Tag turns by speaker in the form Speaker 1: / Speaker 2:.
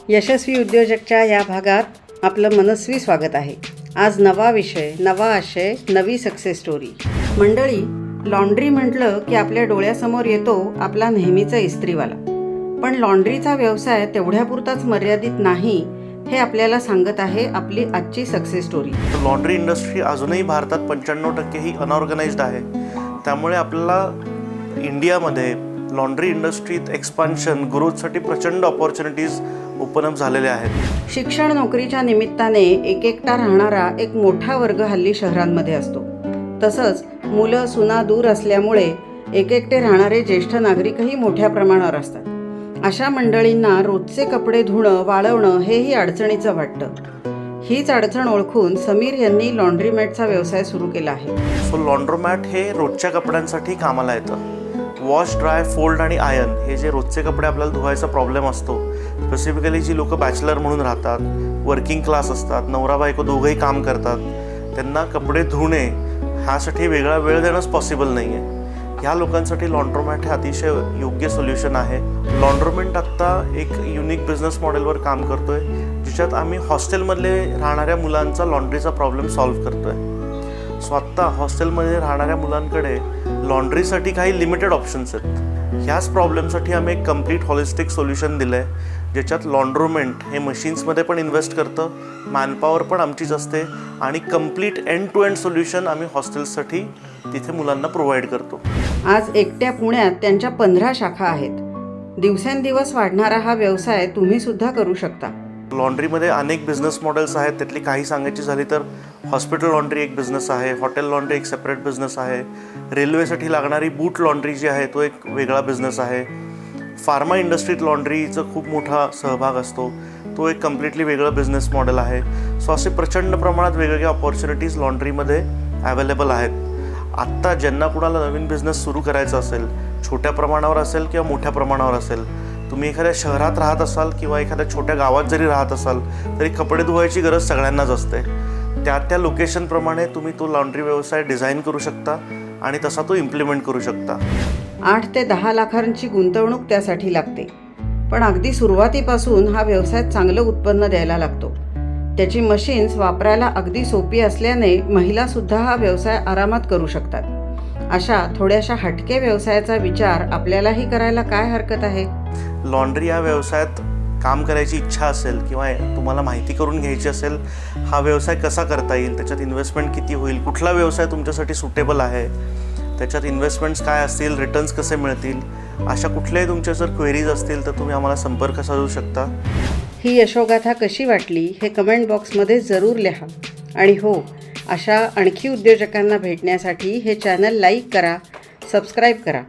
Speaker 1: यशस्वी उद्योजकच्या या भागात आपलं मनस्वी स्वागत आहे। आज नवा विषय, नवा आशय, नवी सक्सेस स्टोरी। मंडळी, लॉन्ड्री म्हटलं की आपल्या डोळ्यासमोर येतो आपला नेहमीचा इस्त्रीवाला। पण लॉन्ड्रीचा व्यवसाय तेवढ्यापुरताच मर्यादित नाही हे आपल्याला सांगत आहे आपली आजची सक्सेस स्टोरी।
Speaker 2: लॉन्ड्री इंडस्ट्री अजूनही भारतात 95% ही अनऑर्गनाइज्ड आहे। त्यामुळे आपल्याला इंडियामध्ये लॉन्ड्री इंडस्ट्रीत एक्सपान्शन ग्रोथसाठी प्रचंड ऑपॉर्च्युनिटीज ओपन अप झालेले आहेत।
Speaker 1: शिक्षण नोकरीच्या निमित्ताने एकटा राहणारा एक मोठा वर्ग हल्ली शहरांमध्ये असतो। तसंच मुलं सुना दूर असल्यामुळे एकटे राहणारे ज्येष्ठ नागरिकही मोठ्या प्रमाणावर असतात। अशा मंडळींना रोजचे कपडे धुणं वाळवणं हेही अडचणीचं वाटतं। हीच अडचण ओळखून समीर यांनी लॉन्ड्रीमॅटचा व्यवसाय सुरू केला आहे।
Speaker 2: सो लॉन्ड्रोमॅट हे रोजच्या कपड्यांसाठी कामाला येतं। वॉश, ड्राय, फोल्ड आणि आयर्न हे जे रोजचे कपडे आपल्याला धुवायचा प्रॉब्लेम असतो, स्पेसिफिकली जी लोक बॅचलर म्हणून राहतात, वर्किंग क्लास असतात, नवरा बायको दोघंही काम करतात, त्यांना कपडे धुणे ह्यासाठी वेगळा वेळ देणंच पॉसिबल नाही आहे। ह्या लोकांसाठी लॉन्ड्रोमॅट हे अतिशय योग्य सोल्युशन आहे। लॉन्ड्रोमॅट आत्ता एक युनिक बिझनेस मॉडेलवर काम करतोय, ज्याच्यात आम्ही हॉस्टेलमधले राहणाऱ्या मुलांचा लॉन्ड्रीचा प्रॉब्लेम सॉल्व्ह करतोय। सो आत्ता हॉस्टेलमध्ये राहणाऱ्या मुलांकडे लॉन्ड्रीसाठी काही लिमिटेड ऑप्शन्स आहेत। ह्याच प्रॉब्लेमसाठी आम्ही एक कम्प्लीट हॉलिस्टिक सोल्युशन दिलं आहे, ज्याच्यात लॉन्ड्रोमेंट हे मशीन्समध्ये पण इन्व्हेस्ट करतं, मॅनपॉवर पण आमचीच असते आणि complete end to end solution आम्ही हॉस्टेल्ससाठी तिथे मुलांना प्रोव्हाइड करतो।
Speaker 1: आज एकट्या पुण्यात त्यांच्या 15 शाखा आहेत। दिवसेंदिवस वाढणारा हा व्यवसाय तुम्ही सुद्धा करू शकता।
Speaker 2: लॉन्ड्रीमध्ये अनेक बिझनेस मॉडेल्स आहेत। त्यातली काही सांगायची झाली तर हॉस्पिटल लॉन्ड्री एक बिझनेस आहे, हॉटेल लॉन्ड्री एक सेपरेट बिझनेस आहे, रेल्वेसाठी लागणारी बूट लॉन्ड्री जी आहे तो एक वेगळा बिझनेस आहे, फार्मा इंडस्ट्रीत लॉन्ड्रीचा खूप मोठा सहभाग असतो, तो एक कम्प्लिटली वेगळं बिझनेस मॉडेल आहे। सो असे प्रचंड प्रमाणात वेगवेगळ्या ऑपॉर्च्युनिटीज लॉन्ड्रीमध्ये अवेलेबल आहेत। आत्ता ज्यांना कुणाला नवीन बिझनेस सुरू करायचा असेल, छोट्या प्रमाणावर असेल किंवा मोठ्या प्रमाणावर असेल, तुम्ही एखाद्या शहरात राहत असाल किंवा एखाद्या छोट्या गावात जरी राहत असाल तरी कपडे धुवायची गरज सगळ्यांनाच असते। त्या लोकेशनप्रमाणे तुम्ही तो लॉन्ड्री व्यवसाय डिझाईन करू शकता आणि तसा तो इम्प्लिमेंट करू शकता।
Speaker 1: 8 ते 10 लाखांची गुंतवणूक त्यासाठी लागते, पण अगदी सुरुवातीपासून हा व्यवसाय चांगलं उत्पन्न द्यायला लागतो। त्याची मशीन्स वापरायला अगदी सोपी असल्याने महिलासुद्धा हा व्यवसाय आरामात करू शकतात। अशा थोड्याशा हटके व्यवसायाचा विचार आपल्यालाही करायला काय हरकत आहे?
Speaker 2: लॉन्ड्री या व्यवसायात काम करायची इच्छा असेल किंवा तुम्हाला माहिती करून घ्यायची असेल, हा व्यवसाय कसा करता येईल, त्याच्यात इन्व्हेस्टमेंट किती होईल, कुठला व्यवसाय तुमच्यासाठी सुटेबल आहे, त्याच्यात इन्व्हेस्टमेंट्स काय असतील, रिटर्न्स कसे मिळतील, अशा कुठल्याही तुमच्या जर क्वेरीज असतील तर तुम्ही आम्हाला संपर्क साधू शकता।
Speaker 1: ही यशोगाथा कशी वाटली हे कमेंट बॉक्समध्ये जरूर लिहा। आणि हो, अशा आणखी उद्योजकांना भेटण्यासाठी हे चॅनल लाईक करा, सबस्क्राईब करा।